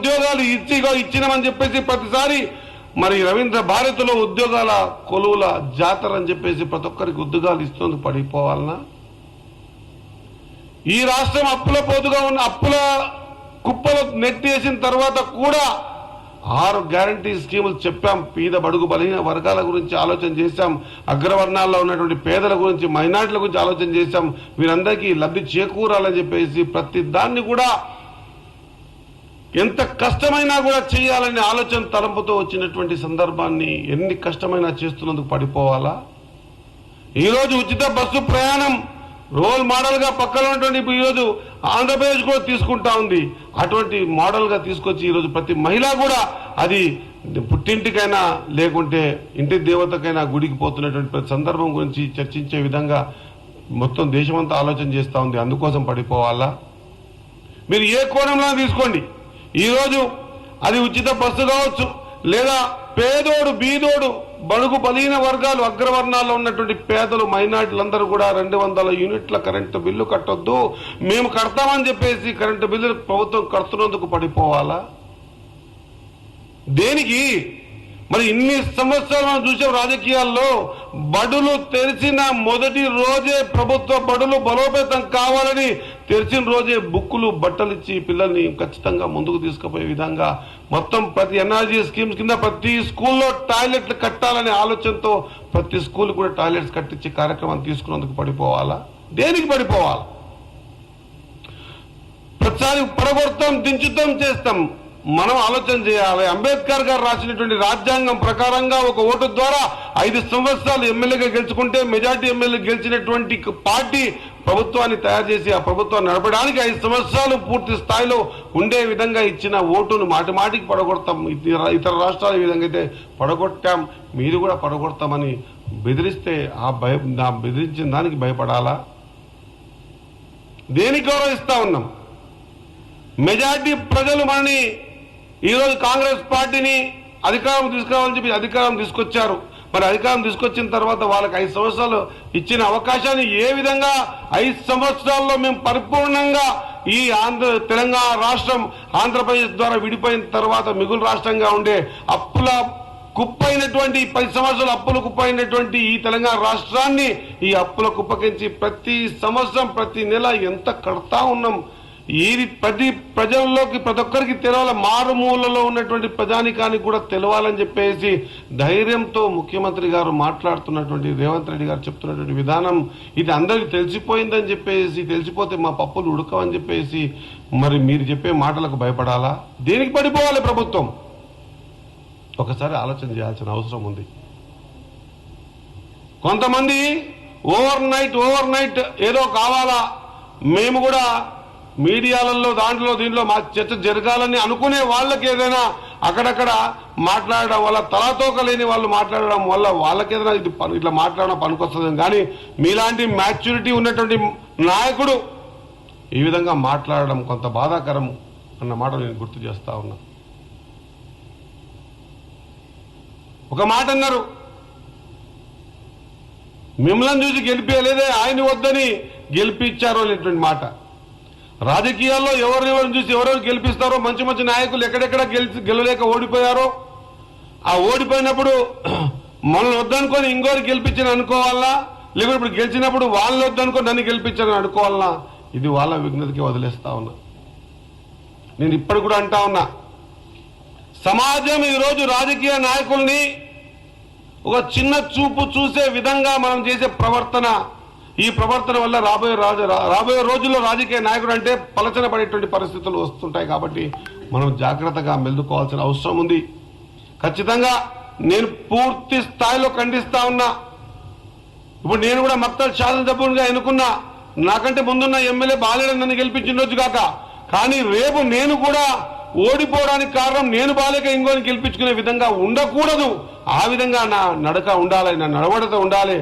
ఉద్యోగాలు ఇచ్చినామని చెప్పేసి ప్రతిసారి మరి రవీంద్ర భారతిలో ఉద్యోగాల కొలువుల జాతర అని చెప్పేసి ప్రతి ఒక్కరికి ఉద్యోగాలు ఇస్తుంది పడిపోవాలనా? ఈ రాష్ట్రం అప్పుల పోతుగా ఉన్న అప్పుల కుప్పలు నెట్టేసిన తర్వాత కూడా 6 గ్యారంటీ స్కీములు చెప్పాం. పేద బడుగు బలహీన వర్గాల గురించి ఆలోచన చేశాం, అగ్రవర్ణాల్లో ఉన్నటువంటి పేదల గురించి, మైనార్టీల గురించి ఆలోచన చేశాం. వీరందరికీ లబ్ధి చేకూరాలని చెప్పేసి ప్రతి దాన్ని కూడా ఎంత కష్టమైనా కూడా చేయాలనే ఆలోచన తలంపుతో వచ్చినటువంటి సందర్భాన్ని ఎన్ని కష్టమైనా చేస్తున్నందుకు పడిపోవాలా? ఈరోజు ఉచిత బస్సు ప్రయాణం రోల్ మోడల్ గా పక్కన ఉన్నటువంటి ఈరోజు ఆంధ్రప్రదేశ్ కూడా తీసుకుంటా ఉంది. అటువంటి మోడల్ గా తీసుకొచ్చి ఈరోజు ప్రతి మహిళ కూడా అది పుట్టింటికైనా లేకుంటే ఇంటి దేవతకైనా గుడికి పోతున్నటువంటి ప్రతి సందర్భం గురించి చర్చించే విధంగా మొత్తం దేశమంతా ఆలోచన చేస్తూ ఉంది. అందుకోసం పడిపోవాలా? మీరు ఏ కోణంలో తీసుకోండి, ఈరోజు అది ఉచిత బస్సు కావచ్చు, లేదా పేదోడు బీదోడు బడుగు బలహీన వర్గాలు అగ్రవర్ణాల్లో ఉన్నటువంటి పేదలు మైనార్టీలందరూ కూడా 200 యూనిట్ల కరెంటు బిల్లు కట్టొద్దు, మేము కడతామని చెప్పేసి కరెంటు బిల్లు ప్రభుత్వం కడుతున్నందుకు పడిపోవాలా? దేనికి? మరి ఇన్ని సంవత్సరాలు మనం చూసాం రాజకీయాల్లో, బడులు తెరిచిన మొదటి రోజే ప్రభుత్వ బడులు బలోపేతం కావాలని తెరిచిన రోజే బుక్కులు బట్టలు ఇచ్చి పిల్లల్ని ఖచ్చితంగా ముందుకు తీసుకుపోయే విధంగా మొత్తం ప్రతి ఎన్ఆర్జీ స్కీమ్స్ కింద ప్రతి స్కూల్లో టాయిలెట్లు కట్టాలనే ఆలోచనతో ప్రతి స్కూల్ కూడా టాయిలెట్స్ కట్టించే కార్యక్రమాన్ని తీసుకున్నందుకు పడిపోవాలా? దేనికి పడిపోవాలి? ప్రతిసారి పడగొడతాం, దించుతాం, చేస్తాం. మనం ఆలోచన చేయాలి. అంబేద్కర్ గారు రాసినటువంటి రాజ్యాంగం ప్రకారంగా ఒక ఓటు ద్వారా 5 సంవత్సరాలు ఎమ్మెల్యేగా గెలుచుకుంటే మెజార్టీ ఎమ్మెల్యే గెలిచినటువంటి పార్టీ ప్రభుత్వాన్ని తయారు చేసి ఆ ప్రభుత్వాన్ని నడపడానికి 5 సంవత్సరాలు పూర్తి స్థాయిలో ఉండే విధంగా ఇచ్చిన ఓటును మాటి మాటికి పడగొడతాం. ఇతర రాష్ట్రాలు ఈ విధంగా అయితే పడగొట్టాం, మీరు కూడా పడగొడతామని బెదిరిస్తే బెదిరించిన దానికి భయపడాలా? దేనికి గౌరవిస్తా ఉన్నాం? మెజార్టీ ప్రజలు మనని ఈరోజు కాంగ్రెస్ పార్టీని అధికారం తీసుకురావాలని చెప్పి అధికారం తీసుకొచ్చారు. మరి అధికారం తీసుకొచ్చిన తర్వాత వాళ్ళకి 5 సంవత్సరాలు ఇచ్చిన అవకాశాన్ని ఏ విధంగా 5 సంవత్సరాల్లో మేము పరిపూర్ణంగా ఈ తెలంగాణ రాష్ట్రం ఆంధ్రప్రదేశ్ ద్వారా విడిపోయిన తర్వాత మిగులు రాష్ట్రంగా ఉండే అప్పుల కుప్పైనటువంటి 10 సంవత్సరాలు అప్పుల కుప్పైనటువంటి ఈ తెలంగాణ రాష్ట్రాన్ని ఈ అప్పుల కుప్పకించి ప్రతి సంవత్సరం ప్రతి నెల ఎంత కడతా ఉన్నాం. ఇది ప్రతి ప్రజల్లోకి ప్రతి ఒక్కరికి తెలవాలి, మారుమూలలో ఉన్నటువంటి ప్రజానికానికి కూడా తెలవాలని చెప్పేసి ధైర్యంతో ముఖ్యమంత్రి గారు మాట్లాడుతున్నటువంటి రేవంత్ రెడ్డి గారు చెప్తున్నటువంటి విధానం ఇది అందరికీ తెలిసిపోయిందని చెప్పేసి, తెలిసిపోతే మా పప్పులు ఉడకవని చెప్పేసి మరి మీరు చెప్పే మాటలకు భయపడాలా? దేనికి పడిపోవాలి ప్రభుత్వం? ఒకసారి ఆలోచన చేయాల్సిన అవసరం ఉంది. కొంతమంది ఓవర్ నైట్ ఏదో కావాలా, మేము కూడా మీడియాలలో దీంట్లో మా చర్చ జరగాలని అనుకునే వాళ్ళకి ఏదైనా అక్కడక్కడ మాట్లాడడం వల్ల, తలాతోక లేని వాళ్ళు మాట్లాడడం వల్ల వాళ్ళకి ఏదైనా ఇది ఇట్లా మాట్లాడడం పనికొస్తుంది. కానీ మీలాంటి మ్యాచ్యూరిటీ ఉన్నటువంటి నాయకుడు ఈ విధంగా మాట్లాడడం కొంత బాధాకరం అన్న మాట నేను గుర్తు చేస్తా ఉన్నా. ఒక మాట అన్నారు, మిమ్మల్ని చూసి గెలిపేయలేదే, ఆయన వద్దని గెలిపించారు అనేటువంటి మాట. రాజకీయాల్లో ఎవరిని చూసి ఎవరెవరు గెలిపిస్తారో, మంచి మంచి నాయకులు ఎక్కడెక్కడ గెలలేక ఓడిపోయారో, ఆ ఓడిపోయినప్పుడు మనల్ని వద్దనుకొని ఇంకోరు గెలిపించని అనుకోవాలా, లేకపోతే ఇప్పుడు గెలిచినప్పుడు వాళ్ళని వద్దనుకొని నన్ను గెలిపించని అనుకోవాలన్నా, ఇది వాళ్ళ విఘ్నతకి వదిలేస్తా ఉన్నా. నేను ఇప్పుడు కూడా అంటా ఉన్నా, సమాజం ఈరోజు రాజకీయ నాయకుల్ని ఒక చిన్న చూపు చూసే విధంగా మనం చేసే ప్రవర్తన, ఈ ప్రవర్తన వల్ల రాబోయే రోజుల్లో రాజకీయ నాయకుడు అంటే పలచన పడేటువంటి పరిస్థితులు వస్తుంటాయి. కాబట్టి మనం జాగ్రత్తగా మెలుకోవాల్సిన అవసరం ఉంది. ఖచ్చితంగా నేను పూర్తి స్థాయిలో ఖండిస్తా ఉన్నా. ఇప్పుడు నేను కూడా మక్తల్ షాదల్ జబూన్గా ఎన్నుకున్నా, నాకంటే ముందున్న ఎమ్మెల్యే బాలేడని నన్ను గెలిపించిండొచ్చు కాక, కానీ రేపు నేను కూడా ఓడిపోవడానికి కారణం నేను బాలేక ఇంకోని గెలిపించుకునే విధంగా ఉండకూడదు. ఆ విధంగా నా నడక ఉండాలి, నా నడవడిత ఉండాలి,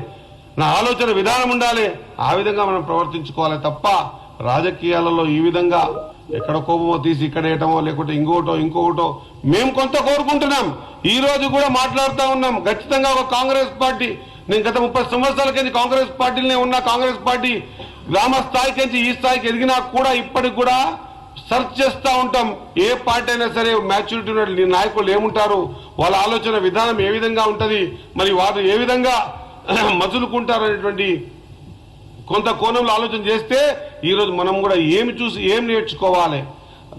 నా ఆలోచన విధానం ఉండాలి. ఆ విధంగా మనం ప్రవర్తించుకోవాలి తప్ప రాజకీయాలలో ఈ విధంగా ఎక్కడ కోపమో తీసి ఇక్కడ వేయటమో లేకుంటే ఇంకొకటో మేము కొంత కోరుకుంటున్నాం. ఈ రోజు కూడా మాట్లాడుతూ ఉన్నాం. ఖచ్చితంగా ఒక కాంగ్రెస్ పార్టీ, నేను గత 30 సంవత్సరాల కింద కాంగ్రెస్ పార్టీలోనే ఉన్న, కాంగ్రెస్ పార్టీ గ్రామ స్థాయికి ఈ స్థాయికి ఎదిగినా కూడా ఇప్పటికి కూడా సెర్చ్ చేస్తూ ఉంటాం. ఏ పార్టీ అయినా సరే మ్యాచ్యూరిటీ ఉన్న నాయకులు ఏముంటారు, వాళ్ళ ఆలోచన విధానం ఏ విధంగా ఉంటుంది, మరి వారు ఏ విధంగా మసులుకుంటారు అనేటువంటి కొంత కోణంలో ఆలోచన చేస్తే ఈరోజు మనం కూడా ఏమి చూసి ఏం నేర్చుకోవాలి.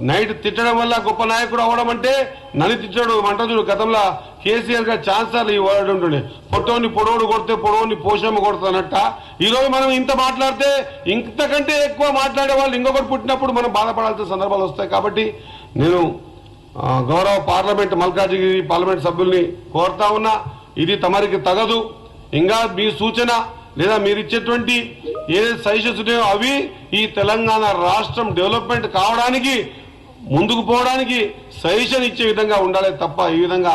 నైట్ తిట్టడం వల్ల గొప్ప నాయకుడు అవడం అంటే నన్ను తిట్టడు మంటదుడు. గతంలో కేసీఆర్ గారు ఛాన్సర్లు ఈ వర్డ్ ఉంటుండే, పొట్టోని పొడవుడు కొడితే పొడవుని పోషమ్మ కొడుతానట్ట. ఈరోజు మనం ఇంత మాట్లాడితే ఇంతకంటే ఎక్కువ మాట్లాడే వాళ్ళు ఇంకొకటి పుట్టినప్పుడు మనం బాధపడాల్సిన సందర్భాలు వస్తాయి. కాబట్టి నేను గౌరవ పార్లమెంట్ మల్కాజిగిరి పార్లమెంట్ సభ్యుల్ని కోరుతా ఉన్నా, ఇది తమరికి తగదు. ఇంకా మీ సూచన లేదా మీరు ఇచ్చేటువంటి ఏదైతే సజెషన్స్ ఉన్నాయో అవి ఈ తెలంగాణ రాష్ట్రం డెవలప్మెంట్ కావడానికి ముందుకు పోవడానికి సజెషన్ ఇచ్చే విధంగా ఉండాలి తప్ప ఈ విధంగా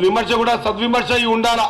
విమర్శ కూడా సద్విమర్శ ఉండాలా.